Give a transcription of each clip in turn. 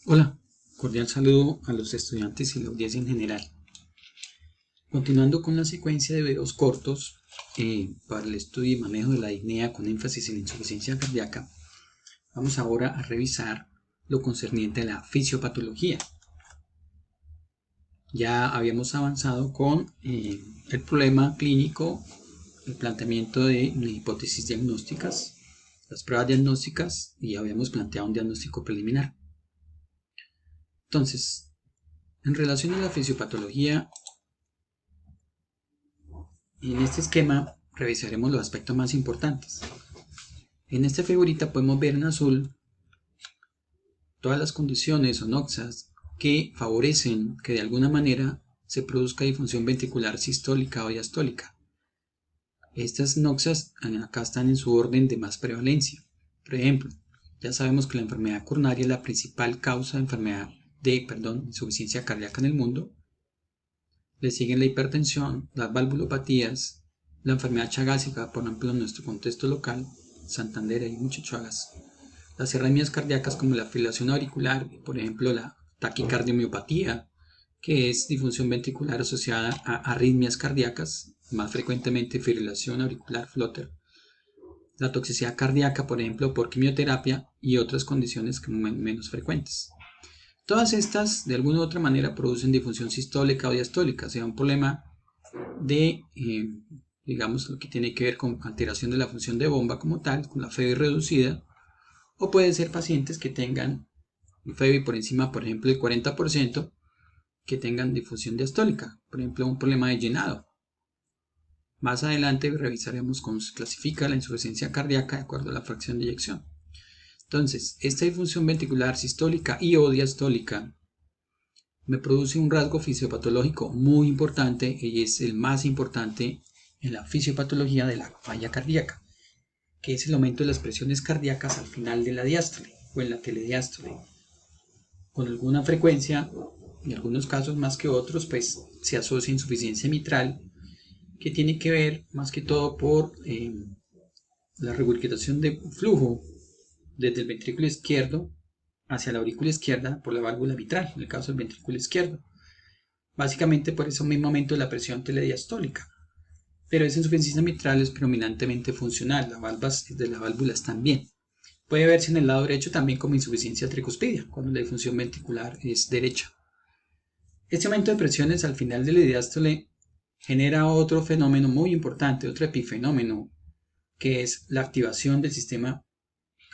Hola, cordial saludo a los estudiantes y la audiencia en general. Continuando con la secuencia de videos cortos para el estudio y manejo de la disnea con énfasis en la insuficiencia cardíaca, vamos ahora a revisar lo concerniente a la fisiopatología. Ya habíamos avanzado con el problema clínico, el planteamiento de hipótesis diagnósticas, las pruebas diagnósticas y habíamos planteado un diagnóstico preliminar. Entonces, en relación a la fisiopatología, en este esquema revisaremos los aspectos más importantes. En esta figurita podemos ver en azul todas las condiciones o noxas que favorecen que de alguna manera se produzca disfunción ventricular sistólica o diastólica. Estas noxas acá están en su orden de más prevalencia. Por ejemplo, ya sabemos que la enfermedad coronaria es la principal causa de insuficiencia cardíaca en el mundo. Le siguen la hipertensión, las valvulopatías, la enfermedad chagásica, por ejemplo, en nuestro contexto local, Santander hay muchas chagas. Las arritmias cardíacas como la fibrilación auricular, por ejemplo, la taquicardiomiopatía, que es disfunción ventricular asociada a arritmias cardíacas, más frecuentemente fibrilación auricular flutter. La toxicidad cardíaca, por ejemplo, por quimioterapia y otras condiciones menos frecuentes. Todas estas, de alguna u otra manera, producen disfunción sistólica o diastólica, o sea, un problema de, digamos, lo que tiene que ver con alteración de la función de bomba como tal, con la FEBI reducida, o puede ser pacientes que tengan FEBI por encima, por ejemplo, del 40%, que tengan difusión diastólica, por ejemplo, un problema de llenado. Más adelante revisaremos cómo se clasifica la insuficiencia cardíaca de acuerdo a la fracción de eyección. Entonces, esta disfunción ventricular sistólica y o diastólica me produce un rasgo fisiopatológico muy importante y es el más importante en la fisiopatología de la falla cardíaca, que es el aumento de las presiones cardíacas al final de la diástole o en la telediástole. Con alguna frecuencia, en algunos casos más que otros, pues se asocia insuficiencia mitral, que tiene que ver más que todo por la regurgitación de flujo desde el ventrículo izquierdo hacia la aurícula izquierda por la válvula mitral, en el caso del ventrículo izquierdo. Básicamente por ese mismo aumento de la presión telediastólica. Pero esa insuficiencia mitral es predominantemente funcional, las valvas de las válvulas también. Puede verse en el lado derecho también como insuficiencia tricuspidia, cuando la disfunción ventricular es derecha. Este aumento de presiones al final de la diástole genera otro fenómeno muy importante, otro epifenómeno, que es la activación del sistema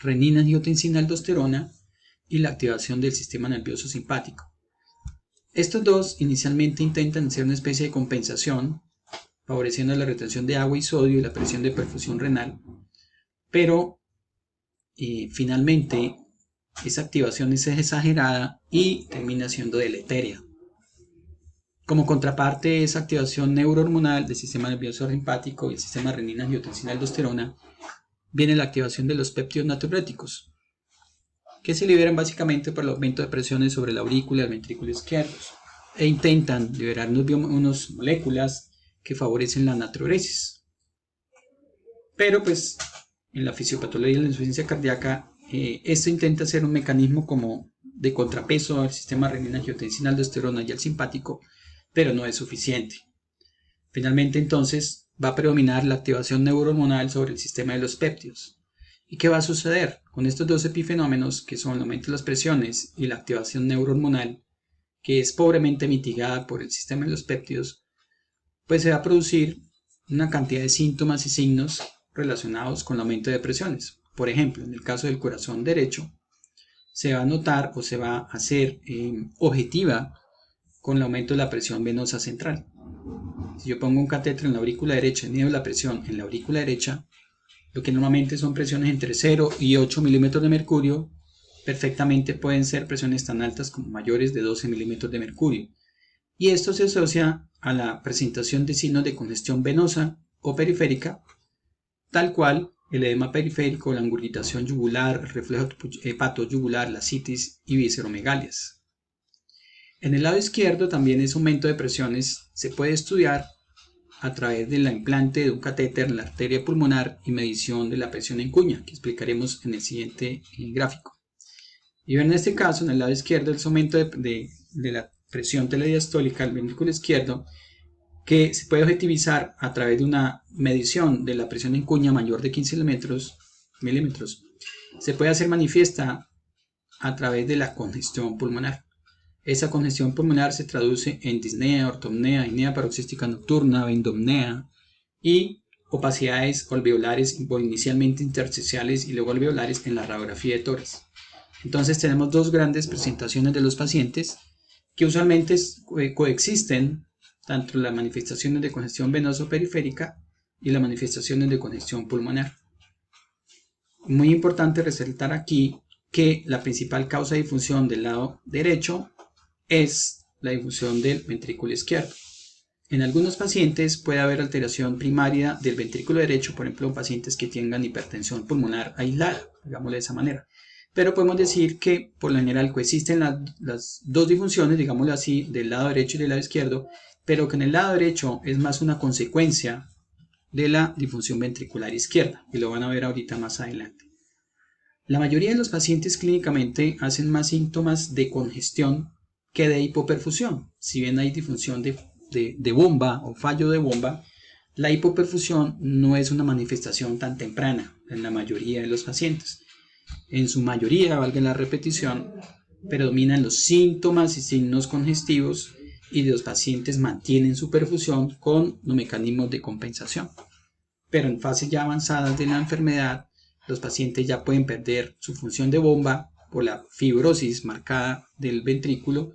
renina-angiotensina-aldosterona y la activación del sistema nervioso simpático. Estos dos inicialmente intentan hacer una especie de compensación, favoreciendo la retención de agua y sodio y la presión de perfusión renal, pero finalmente esa activación es exagerada y termina siendo deleteria. Como contraparte, esa activación neurohormonal del sistema nervioso simpático y el sistema renina-angiotensina-aldosterona viene la activación de los péptidos natriuréticos, que se liberan básicamente por el aumento de presiones sobre la aurícula y el ventrículo izquierdos, e intentan liberar unas moléculas que favorecen la natriuresis. Pero pues en la fisiopatología de la insuficiencia cardíaca, esto intenta ser un mecanismo como de contrapeso al sistema renina-angiotensina-aldosterona y al simpático, pero no es suficiente. Finalmente entonces va a predominar la activación neurohormonal sobre el sistema de los péptidos. ¿Y qué va a suceder? Con estos dos epifenómenos, que son el aumento de las presiones y la activación neurohormonal, que es pobremente mitigada por el sistema de los péptidos, pues se va a producir una cantidad de síntomas y signos relacionados con el aumento de presiones. Por ejemplo, en el caso del corazón derecho, se va a notar o se va a hacer objetiva con el aumento de la presión venosa central. Si yo pongo un catéter en la aurícula derecha y mido la presión en la aurícula derecha, lo que normalmente son presiones entre 0 y 8 milímetros de mercurio, perfectamente pueden ser presiones tan altas como mayores de 12 milímetros de mercurio. Y esto se asocia a la presentación de signos de congestión venosa o periférica, tal cual el edema periférico, la angurgitación yugular, el reflejo hepatoyugular, la citis y visceromegalias. En el lado izquierdo también ese aumento de presiones se puede estudiar a través del implante de un catéter en la arteria pulmonar y medición de la presión en cuña, que explicaremos en el siguiente gráfico. Y en este caso, en el lado izquierdo, el aumento de la presión telediastólica del ventrículo izquierdo, que se puede objetivizar a través de una medición de la presión en cuña mayor de 15 milímetros, se puede hacer manifiesta a través de la congestión pulmonar. Esa congestión pulmonar se traduce en disnea, ortopnea, apnea paroxística nocturna, vendopnea y opacidades alveolares inicialmente intersticiales y luego alveolares en la radiografía de tórax. Entonces tenemos dos grandes presentaciones de los pacientes que usualmente coexisten, tanto las manifestaciones de congestión venoso periférica y las manifestaciones de congestión pulmonar. Muy importante resaltar aquí que la principal causa de difusión del lado derecho es la difusión del ventrículo izquierdo. En algunos pacientes puede haber alteración primaria del ventrículo derecho, por ejemplo, pacientes que tengan hipertensión pulmonar aislada, digámoslo de esa manera. Pero podemos decir que por lo general coexisten las dos disfunciones, digámoslo así, del lado derecho y del lado izquierdo, pero que en el lado derecho es más una consecuencia de la disfunción ventricular izquierda, y lo van a ver ahorita más adelante. La mayoría de los pacientes clínicamente hacen más síntomas de congestión que de hipoperfusión. Si bien hay disfunción de bomba o fallo de bomba, la hipoperfusión no es una manifestación tan temprana en la mayoría de los pacientes. En su mayoría, valga la repetición, predominan los síntomas y signos congestivos y los pacientes mantienen su perfusión con los mecanismos de compensación. Pero en fases ya avanzadas de la enfermedad, los pacientes ya pueden perder su función de bomba por la fibrosis marcada del ventrículo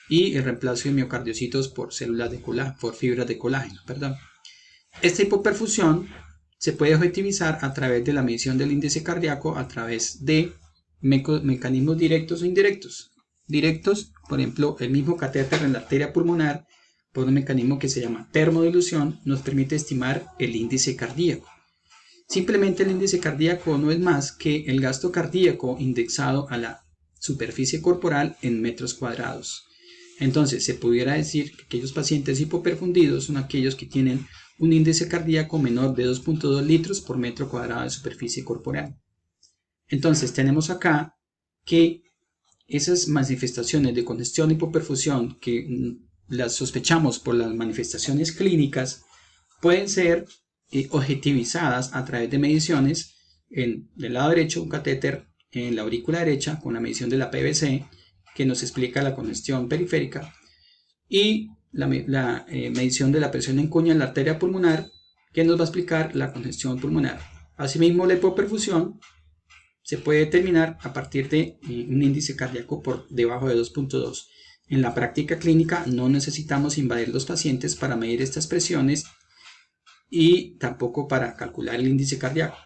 y el reemplazo de miocardiocitos por células de colágeno, por fibras de colágeno. Esta hipoperfusión se puede objetivizar a través de la medición del índice cardíaco a través de mecanismos directos o indirectos. Directos, por ejemplo, el mismo catéter en la arteria pulmonar, por un mecanismo que se llama termodilución, nos permite estimar el índice cardíaco. Simplemente el índice cardíaco no es más que el gasto cardíaco indexado a la superficie corporal en metros cuadrados. Entonces, se pudiera decir que aquellos pacientes hipoperfundidos son aquellos que tienen un índice cardíaco menor de 2.2 litros por metro cuadrado de superficie corporal. Entonces, tenemos acá que esas manifestaciones de congestión y hipoperfusión que las sospechamos por las manifestaciones clínicas pueden ser objetivizadas a través de mediciones en el lado derecho, un catéter en la aurícula derecha con la medición de la PVC que nos explica la congestión periférica y la medición de la presión en cuña en la arteria pulmonar que nos va a explicar la congestión pulmonar. Asimismo, la hipoperfusión se puede determinar a partir de un índice cardíaco por debajo de 2.2. En la práctica clínica no necesitamos invadir los pacientes para medir estas presiones y tampoco para calcular el índice cardíaco.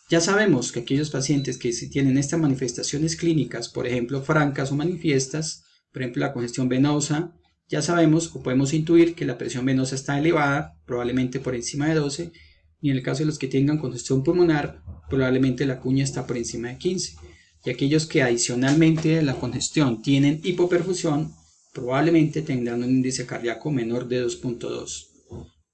Ya sabemos que aquellos pacientes que si tienen estas manifestaciones clínicas, por ejemplo francas o manifiestas, por ejemplo la congestión venosa, ya sabemos o podemos intuir que la presión venosa está elevada, probablemente por encima de 12, y en el caso de los que tengan congestión pulmonar, probablemente la cuña está por encima de 15. Y aquellos que adicionalmente a la congestión tienen hipoperfusión, probablemente tendrán un índice cardíaco menor de 2.2.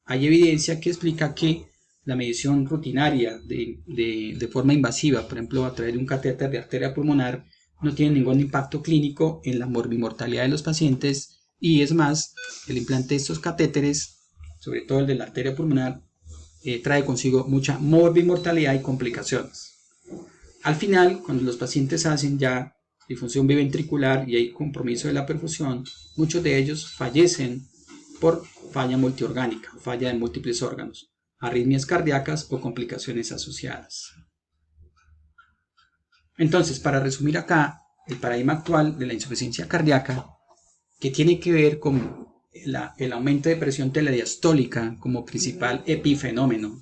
Hay evidencia que explica que la medición rutinaria de forma invasiva, por ejemplo a través de un catéter de arteria pulmonar, no tiene ningún impacto clínico en la morbimortalidad de los pacientes y es más, el implante de estos catéteres, sobre todo el de la arteria pulmonar, trae consigo mucha morbimortalidad y complicaciones. Al final, cuando los pacientes hacen ya disfunción biventricular y hay compromiso de la perfusión, muchos de ellos fallecen por falla multiorgánica, falla de múltiples órganos, arritmias cardíacas o complicaciones asociadas. Entonces, para resumir acá, el paradigma actual de la insuficiencia cardíaca, que tiene que ver con el aumento de presión telediastólica como principal epifenómeno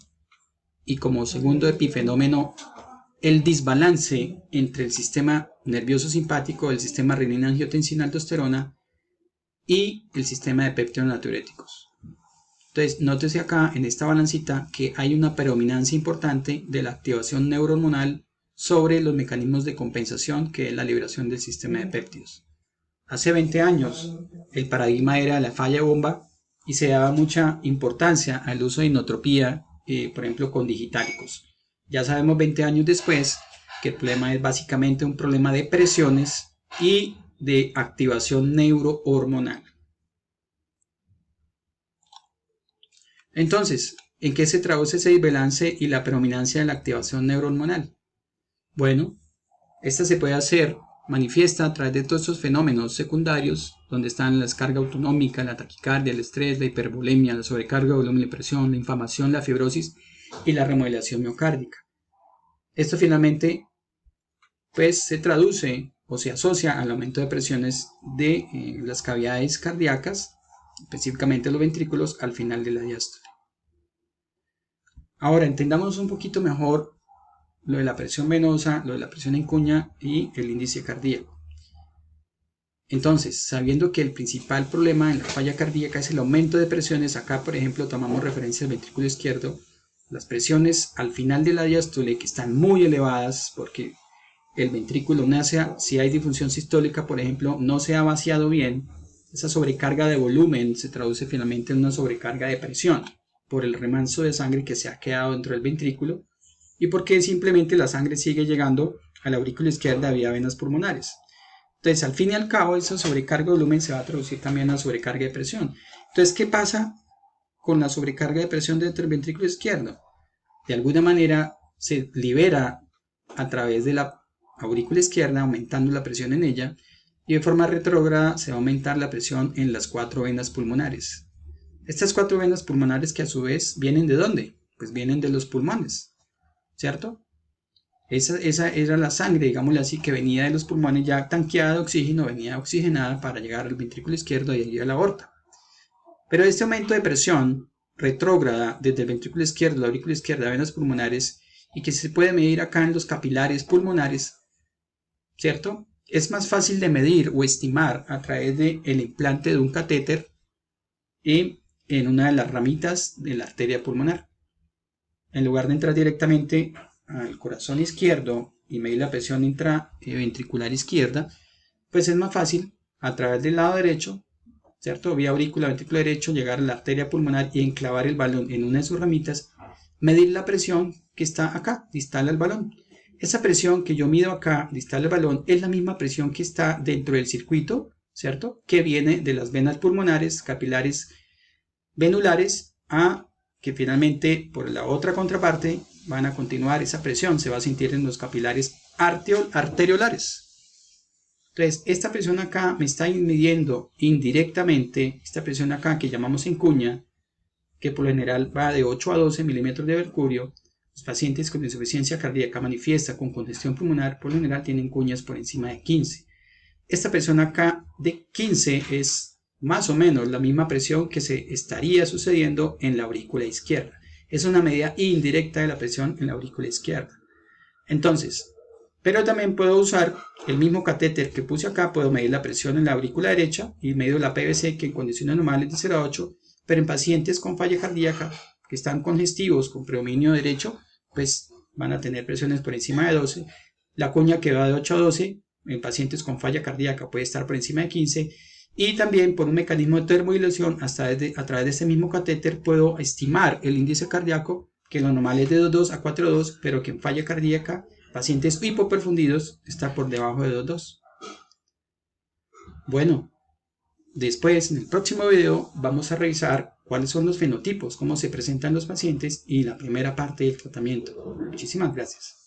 y como segundo epifenómeno el desbalance entre el sistema nervioso simpático, el sistema renina-angiotensina-aldosterona y el sistema de péptidos natriuréticos. Entonces, nótese acá en esta balancita que hay una predominancia importante de la activación neurohormonal sobre los mecanismos de compensación, que es la liberación del sistema de péptidos. Hace 20 años el paradigma era la falla bomba y se daba mucha importancia al uso de inotropía, por ejemplo con digitálicos. Ya sabemos 20 años después que el problema es básicamente un problema de presiones y de activación neurohormonal. Entonces, ¿en qué se traduce ese desbalance y la predominancia de la activación neurohormonal? Bueno, esta se puede hacer manifiesta a través de todos estos fenómenos secundarios, donde están la descarga autonómica, la taquicardia, el estrés, la hipervolemia, la sobrecarga de volumen de presión, la inflamación, la fibrosis y la remodelación miocárdica. Esto finalmente pues se traduce o se asocia al aumento de presiones de las cavidades cardíacas, específicamente los ventrículos, al final de la diástole. Ahora entendamos un poquito mejor lo de la presión venosa, lo de la presión en cuña y el índice cardíaco. Entonces, sabiendo que el principal problema en la falla cardíaca es el aumento de presiones, acá por ejemplo tomamos referencia al ventrículo izquierdo, las presiones al final de la diástole que están muy elevadas porque el ventrículo si hay disfunción sistólica, por ejemplo, no se ha vaciado bien, esa sobrecarga de volumen se traduce finalmente en una sobrecarga de presión por el remanso de sangre que se ha quedado dentro del ventrículo y porque simplemente la sangre sigue llegando a la aurícula izquierda vía venas pulmonares. Entonces, al fin y al cabo, esa sobrecarga de volumen se va a traducir también en la sobrecarga de presión. Entonces, ¿qué pasa con la sobrecarga de presión dentro del ventrículo izquierdo? De alguna manera se libera a través de la aurícula izquierda, aumentando la presión en ella, y de forma retrógrada se va a aumentar la presión en las 4 venas pulmonares. Estas 4 venas pulmonares que a su vez vienen ¿de dónde? Pues vienen de los pulmones, ¿cierto? Esa era la sangre, digámosle así, que venía de los pulmones ya tanqueada de oxígeno, venía oxigenada para llegar al ventrículo izquierdo y allí a la aorta. Pero este aumento de presión retrógrada desde el ventrículo izquierdo, la aurícula izquierda, a venas pulmonares, y que se puede medir acá en los capilares pulmonares, ¿cierto? Es más fácil de medir o estimar a través del implante de un catéter y en una de las ramitas de la arteria pulmonar. En lugar de entrar directamente al corazón izquierdo y medir la presión intraventricular izquierda, pues es más fácil a través del lado derecho, ¿cierto? Vía aurícula, ventrículo derecho, llegar a la arteria pulmonar y enclavar el balón en una de sus ramitas, medir la presión que está acá, distal al balón. Esa presión que yo mido acá, distal al balón, es la misma presión que está dentro del circuito, ¿cierto? Que viene de las venas pulmonares, capilares venulares, a que finalmente por la otra contraparte van a continuar esa presión, se va a sentir en los capilares arteriolares. Entonces, esta presión acá me está midiendo indirectamente, esta presión acá que llamamos en cuña, que por lo general va de 8 a 12 milímetros de mercurio. Los pacientes con insuficiencia cardíaca manifiesta con congestión pulmonar por lo general tienen cuñas por encima de 15. Esta presión acá de 15 es más o menos la misma presión que se estaría sucediendo en la aurícula izquierda. Es una medida indirecta de la presión en la aurícula izquierda. Entonces, pero también puedo usar el mismo catéter que puse acá, puedo medir la presión en la aurícula derecha y medir la PVC, que en condiciones normales de 0 a 8, pero en pacientes con falla cardíaca que están congestivos con predominio derecho, pues van a tener presiones por encima de 12. La cuña que va de 8 a 12 en pacientes con falla cardíaca puede estar por encima de 15. Y también por un mecanismo de termodilación a través de ese mismo catéter puedo estimar el índice cardíaco, que lo normal es de 2.2 a 4.2, pero que en falla cardíaca, pacientes hipoperfundidos, está por debajo de 2.2. Bueno, después en el próximo video vamos a revisar cuáles son los fenotipos, cómo se presentan los pacientes y la primera parte del tratamiento. Muchísimas gracias.